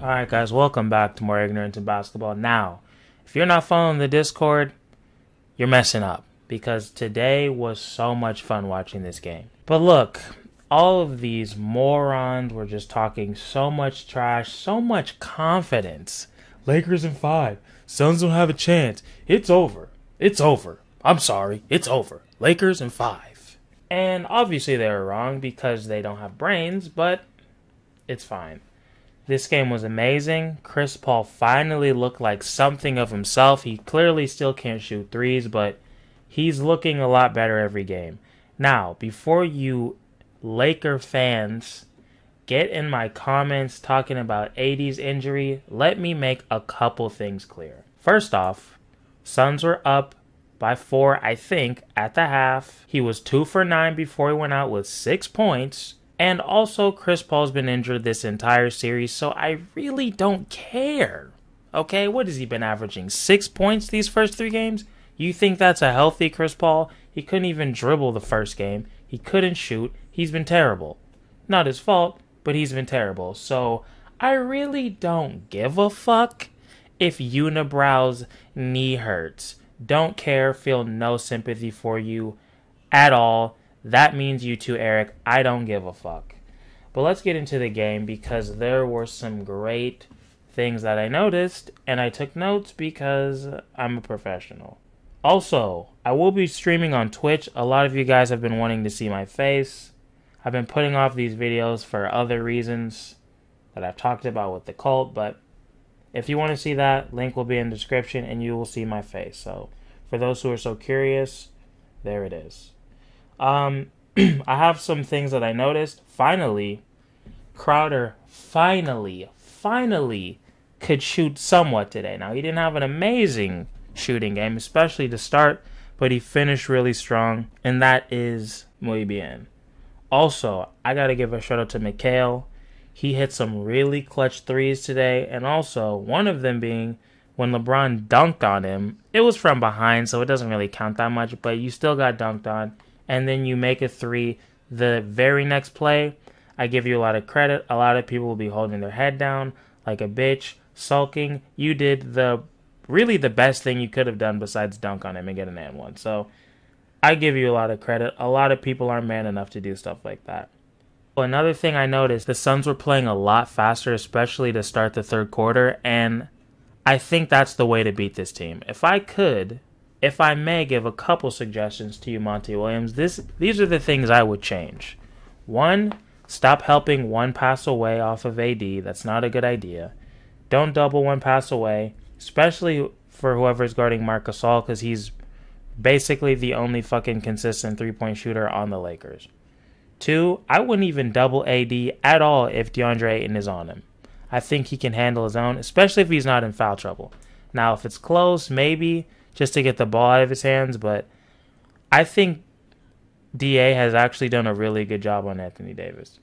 Alright guys, welcome back to More Ignorance in Basketball. Now, if you're not following the Discord, you're messing up, because today was so much fun watching this game. But look, all of these morons were just talking so much trash, so much confidence. Lakers in 5. Suns don't have a chance. It's over. It's over. I'm sorry. It's over. Lakers in 5. And obviously they were wrong because they don't have brains, but it's fine. This game was amazing. Chris Paul finally looked like something of himself. He clearly still can't shoot threes, but he's looking a lot better every game. Now, before you Laker fans get in my comments talking about AD's injury, let me make a couple things clear. First off, Suns were up by 4, I think, at the half. He was 2 for 9 before he went out with 6 points. And also, Chris Paul's been injured this entire series, so I really don't care. Okay, what has he been averaging? 6 points these first 3 games? You think that's a healthy Chris Paul? He couldn't even dribble the first game. He couldn't shoot. He's been terrible. Not his fault, but he's been terrible. So, I really don't give a fuck if Unibrow's knee hurts. Don't care, feel no sympathy for you at all. That means you too, Eric. I don't give a fuck. But let's get into the game because there were some great things that I noticed, and I took notes because I'm a professional. Also, I will be streaming on Twitch. A lot of you guys have been wanting to see my face. I've been putting off these videos for other reasons that I've talked about with the cult, but if you want to see that, link will be in the description and you will see my face. So, for those who are so curious, there it is. I have some things that I noticed. Finally, Crowder finally could shoot somewhat today. Now, he didn't have an amazing shooting game, especially to start, but he finished really strong, and that is muy bien. Also, I got to give a shout out to Mikal. He hit some really clutch threes today, and also one of them being when LeBron dunked on him. It was from behind, so it doesn't really count that much, but you still got dunked on. And then you make a 3 the very next play. I give you a lot of credit. A lot of people will be holding their head down like a bitch, sulking. You did really the best thing you could have done besides dunk on him and get an and one. So I give you a lot of credit. A lot of people aren't man enough to do stuff like that. Well, another thing I noticed, the Suns were playing a lot faster, especially to start the third quarter, and I think that's the way to beat this team. If I may give a couple suggestions to you, Monty Williams, these are the things I would change. 1, stop helping one pass away off of AD. That's not a good idea. Don't double one pass away, especially for whoever's guarding Marc Gasol, because he's basically the only fucking consistent three-point shooter on the Lakers. 2, I wouldn't even double AD at all if DeAndre Ayton is on him. I think he can handle his own, especially if he's not in foul trouble. Now, if it's close, maybe just to get the ball out of his hands, but I think DA has actually done a really good job on Anthony Davis.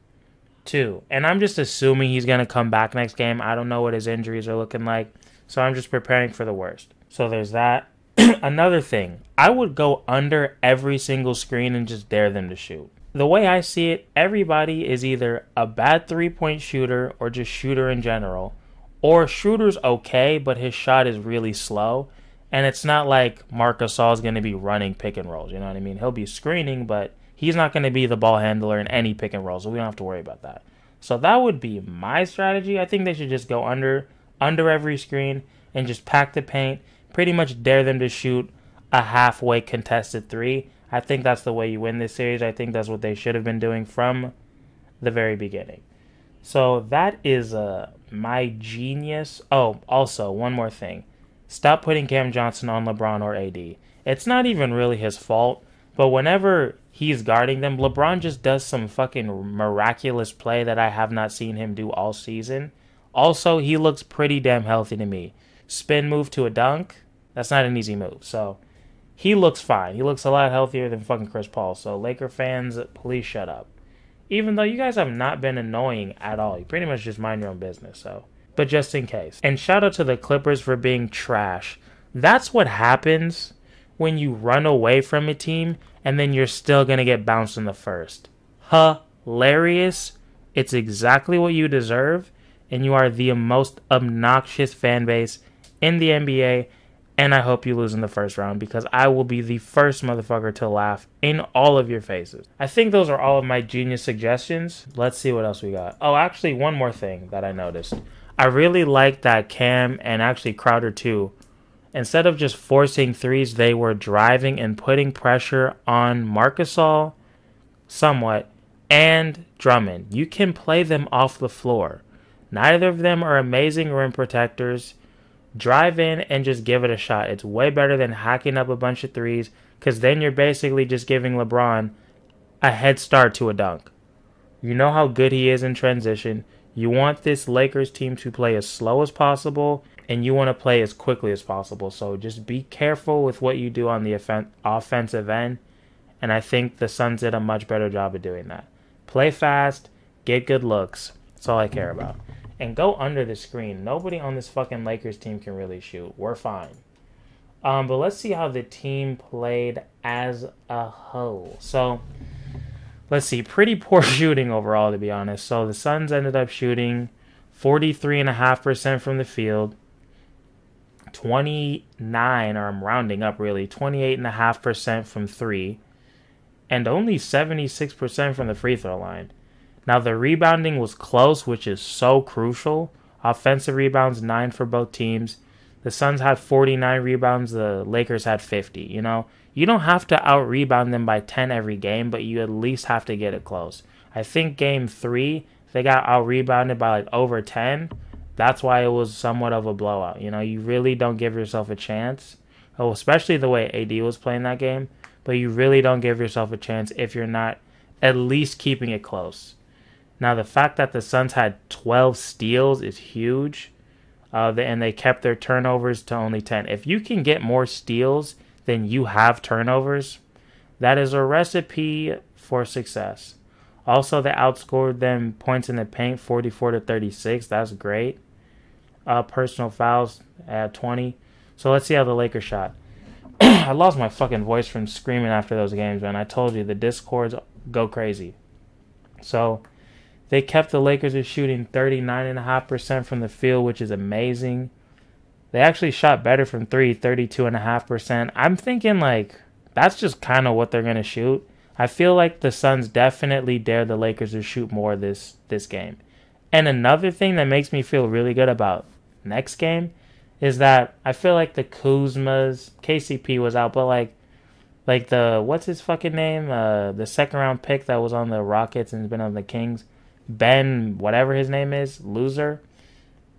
2, and I'm just assuming he's going to come back next game. I don't know what his injuries are looking like, so I'm just preparing for the worst. So there's that. Another thing, I would go under every single screen and just dare them to shoot. The way I see it, everybody is either a bad three-point shooter or just shooter in general, or shooter's okay, but his shot is really slow. And it's not like Marc Gasol is going to be running pick and rolls, you know what I mean? He'll be screening, but he's not going to be the ball handler in any pick and roll, so we don't have to worry about that. So that would be my strategy. I think they should just go under every screen and just pack the paint, pretty much dare them to shoot a halfway contested 3. I think that's the way you win this series. I think that's what they should have been doing from the very beginning. So that is my genius. Oh, also, one more thing. Stop putting Cam Johnson on LeBron or AD. It's not even really his fault, but whenever he's guarding them, LeBron just does some fucking miraculous play that I have not seen him do all season. Also, he looks pretty damn healthy to me. Spin move to a dunk, that's not an easy move. So, he looks fine. He looks a lot healthier than fucking Chris Paul. So, Laker fans, please shut up. Even though you guys have not been annoying at all. You pretty much just mind your own business, so. But just in case. And shout out to the Clippers for being trash. That's what happens when you run away from a team and then you're still going to get bounced in the first. Hilarious. It's exactly what you deserve. and you are the most obnoxious fan base in the NBA, and I hope you lose in the first round because I will be the first motherfucker to laugh in all of your faces. I think those are all of my genius suggestions. Let's see what else we got. Oh, actually, one more thing that I noticed. I really like that Cam and actually Crowder too, instead of just forcing threes, they were driving and putting pressure on Marc Gasol somewhat and Drummond. You can play them off the floor. Neither of them are amazing rim protectors. Drive in and just give it a shot. It's way better than hacking up a bunch of threes because then you're basically just giving LeBron a head start to a dunk. You know how good he is in transition. You want this Lakers team to play as slow as possible and you want to play as quickly as possible. So just be careful with what you do on the offensive end. And I think the Suns did a much better job of doing that. Play fast, get good looks. That's all I care about. And go under the screen. Nobody on this fucking Lakers team can really shoot. We're fine. But let's see how the team played as a whole. So, let's see. Pretty poor shooting overall, to be honest. So, the Suns ended up shooting 43.5% from the field. 29, or I'm rounding up really, 28.5% from 3. And only 76% from the free throw line. Now, the rebounding was close, which is so crucial. Offensive rebounds, 9 for both teams. The Suns had 49 rebounds. The Lakers had 50. You know, you don't have to out-rebound them by 10 every game, but you at least have to get it close. I think Game 3, they got out-rebounded by like over 10. That's why it was somewhat of a blowout. You know, you really don't give yourself a chance. Oh, especially the way AD was playing that game. But you really don't give yourself a chance if you're not at least keeping it close. Now, the fact that the Suns had 12 steals is huge, and they kept their turnovers to only 10. If you can get more steals than you have turnovers, that is a recipe for success. Also, they outscored them points in the paint, 44-36. That's great. Personal fouls at 20. So let's see how the Lakers shot. I lost my fucking voice from screaming after those games, man. I told you, the Discords go crazy. So they kept the Lakers at shooting 39.5% from the field, which is amazing. They actually shot better from 3, 32.5%. I'm thinking, like, that's just kind of what they're going to shoot. I feel like the Suns definitely dared the Lakers to shoot more this game. And another thing that makes me feel really good about next game is that I feel like the Kuzmas, KCP was out, but like the, what's his fucking name? The second round pick that was on the Rockets and has been on the Kings. Ben, whatever his name is, loser.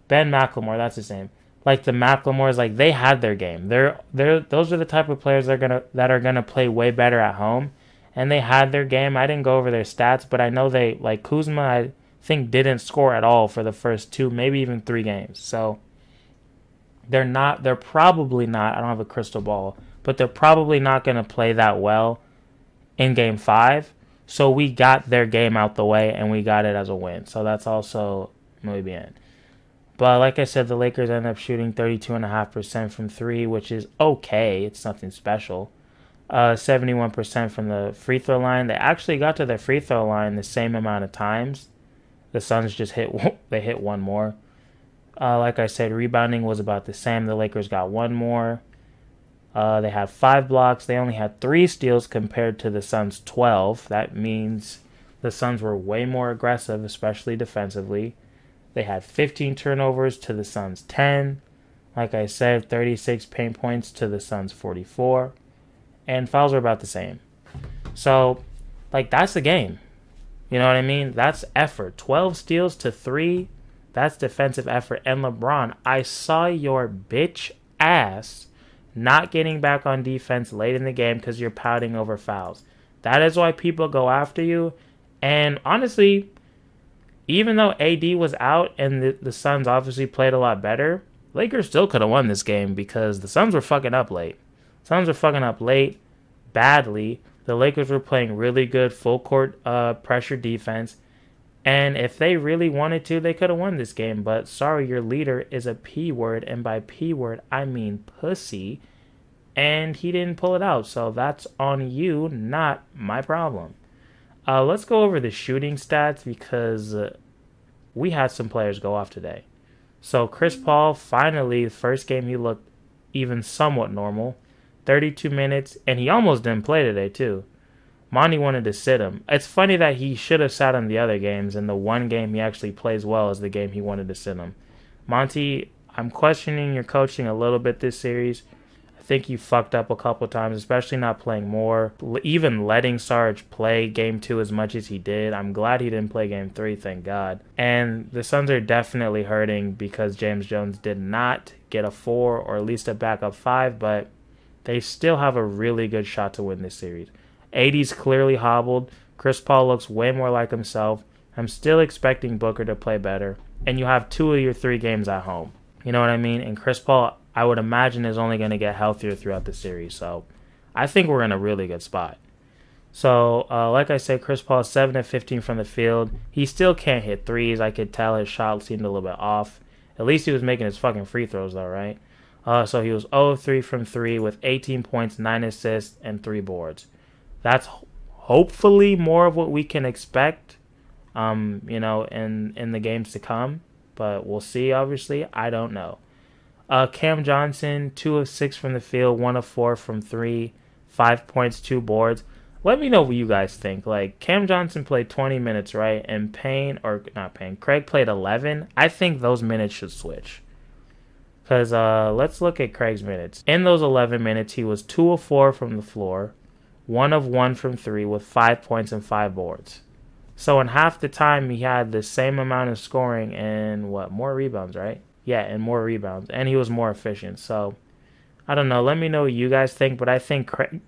Ben McLemore, that's his name. Like the McLemores, like they had their game. Those are the type of players that are gonna play way better at home, and they had their game. I didn't go over their stats, but I know they, like Kuzma, I think didn't score at all for the first 2, maybe even 3 games. So they're probably not. I don't have a crystal ball, but they're probably not gonna play that well in Game 5. So we got their game out the way, and we got it as a win. So that's also muy bien. But like I said, the Lakers ended up shooting 32.5% from 3, which is okay. It's nothing special. 71% from the free throw line. They actually got to their free throw line the same amount of times. The Suns just hit one more. Like I said, rebounding was about the same. The Lakers got 1 more. They had 5 blocks. They only had 3 steals compared to the Suns' 12. That means the Suns were way more aggressive, especially defensively. They had 15 turnovers to the Suns' 10. Like I said, 36 paint points to the Suns' 44. And fouls are about the same. So, like, that's the game. You know what I mean? That's effort. 12 steals to 3. That's defensive effort. And LeBron, I saw your bitch ass not getting back on defense late in the game because you're pouting over fouls. That is why people go after you. And honestly, even though AD was out and the Suns obviously played a lot better, Lakers still could have won this game because the Suns were fucking up late. Suns were fucking up late, badly. The Lakers were playing really good full court pressure defense. And if they really wanted to, they could have won this game. But sorry, your leader is a P word. And by P word, I mean pussy. And he didn't pull it out. So that's on you, not my problem. Let's go over the shooting stats because we had some players go off today. So Chris Paul, finally, the first game he looked even somewhat normal. 32 minutes, and he almost didn't play today, too. Monty wanted to sit him. It's funny that he should have sat him the other games, and the one game he actually plays well is the game he wanted to sit him. Monty, I'm questioning your coaching a little bit this series. I think you fucked up a couple times, especially not playing more. Even letting Sarge play Game 2 as much as he did. I'm glad he didn't play Game 3, thank God. And the Suns are definitely hurting because James Jones did not get a 4 or at least a backup 5, but they still have a really good shot to win this series. AD's clearly hobbled. Chris Paul looks way more like himself. I'm still expecting Booker to play better. And you have 2 of your 3 games at home. You know what I mean? And Chris Paul, I would imagine, is only going to get healthier throughout the series. So I think we're in a really good spot. So, like I said, Chris Paul 7 of 15 from the field. He still can't hit threes. I could tell his shot seemed a little bit off. At least he was making his fucking free throws, though, right? So he was 0 of 3 from 3 with 18 points, 9 assists, and 3 boards. That's hopefully more of what we can expect, in the games to come. But we'll see, obviously. I don't know. Cam Johnson, 2 of 6 from the field, 1 of 4 from 3, 5 points, 2 boards. Let me know what you guys think. Like, Cam Johnson played 20 minutes, right? And Craig played 11. I think those minutes should switch. Because let's look at Craig's minutes. In those 11 minutes, he was 2 of 4 from the floor, 1 of 1 from 3 with 5 points and 5 boards. So in half the time, he had the same amount of scoring and, more rebounds, right? Yeah, and more rebounds. And he was more efficient. So, I don't know. Let me know what you guys think. But I think Craig...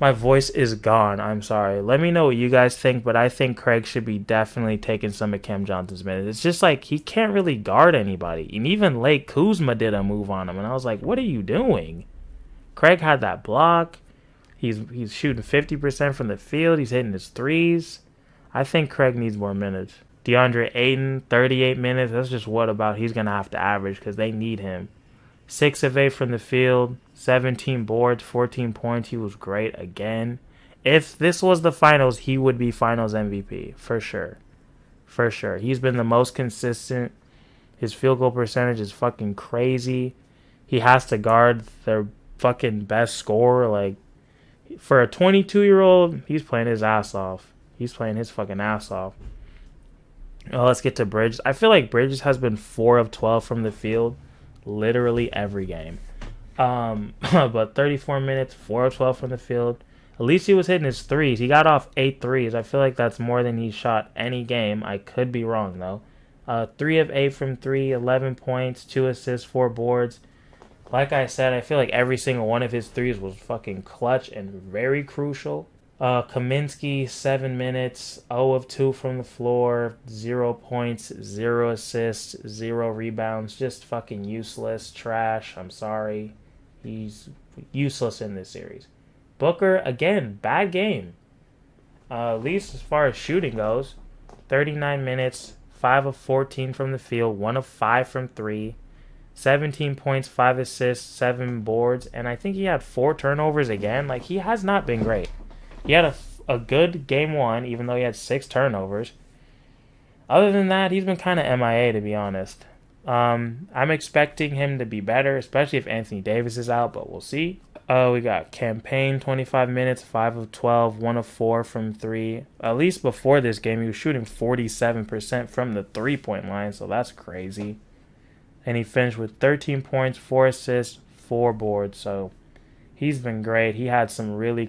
My voice is gone. I'm sorry. Let me know what you guys think. But I think Craig should be definitely taking some of Cam Johnson's minutes. It's just like he can't really guard anybody. And even Lake Kuzma did a move on him. And I was like, what are you doing? Craig had that block. He's shooting 50% from the field. He's hitting his threes. I think Craig needs more minutes. DeAndre Ayton, 38 minutes. That's just what about he's going to have to average because they need him. 6 of 8 from the field, 17 boards, 14 points. He was great again. If this was the finals, he would be finals MVP for sure. For sure. He's been the most consistent. His field goal percentage is fucking crazy. He has to guard their fucking best scorer. Like, for a 22-year-old, he's playing his ass off. He's playing his fucking ass off. Well, let's get to Bridges. I feel like Bridges has been 4 of 12 from the field literally every game. But 34 minutes, 4 of 12 from the field. At least he was hitting his threes. He got off 8 threes. I feel like that's more than he shot any game. I could be wrong, though. 3 of 8 from 3, 11 points, 2 assists, 4 boards. Like I said, I feel like every single one of his threes was fucking clutch and very crucial. Kaminsky, 7 minutes, 0 of 2 from the floor, 0 points, 0 assists, 0 rebounds. Just fucking useless, trash. I'm sorry. He's useless in this series. Booker, again, bad game. At least as far as shooting goes. 39 minutes, 5 of 14 from the field, 1 of 5 from 3. 17 points, 5 assists, 7 boards. And I think he had 4 turnovers again. Like, he has not been great. He had a good game 1, even though he had 6 turnovers. Other than that, he's been kind of MIA, to be honest. I'm expecting him to be better, especially if Anthony Davis is out, but we'll see. We got Campaign, 25 minutes, 5 of 12, 1 of 4 from 3. At least before this game, he was shooting 47% from the 3-point line, so that's crazy. And he finished with 13 points, 4 assists, 4 boards, so he's been great. He had some really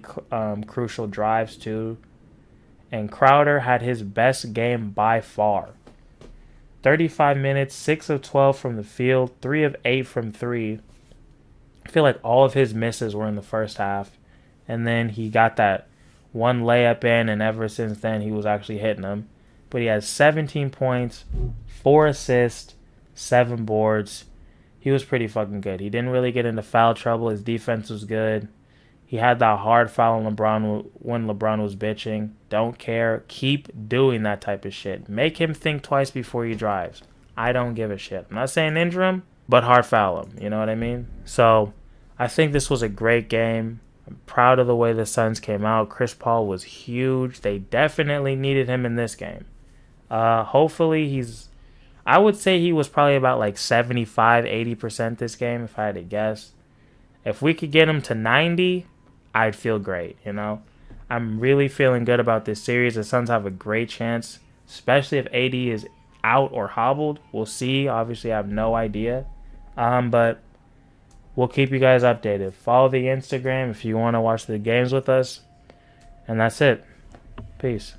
crucial drives, too. And Crowder had his best game by far. 35 minutes, 6 of 12 from the field, 3 of 8 from 3. I feel like all of his misses were in the first half. And then he got that one layup in, and ever since then he was actually hitting them. But he has 17 points, 4 assists, 7 boards. He was pretty fucking good. He didn't really get into foul trouble. His defense was good. He had that hard foul on LeBron when LeBron was bitching. Don't care. Keep doing that type of shit. Make him think twice before he drives. I don't give a shit. I'm not saying injure him, but hard foul him. You know what I mean? So, I think this was a great game. I'm proud of the way the Suns came out. Chris Paul was huge. They definitely needed him in this game. Hopefully I would say he was probably about like 75, 80% this game if I had to guess. If we could get him to 90, I'd feel great, you know? I'm really feeling good about this series. The Suns have a great chance, especially if AD is out or hobbled. We'll see. Obviously, I have no idea. But we'll keep you guys updated. Follow the Instagram if you want to watch the games with us. And that's it. Peace.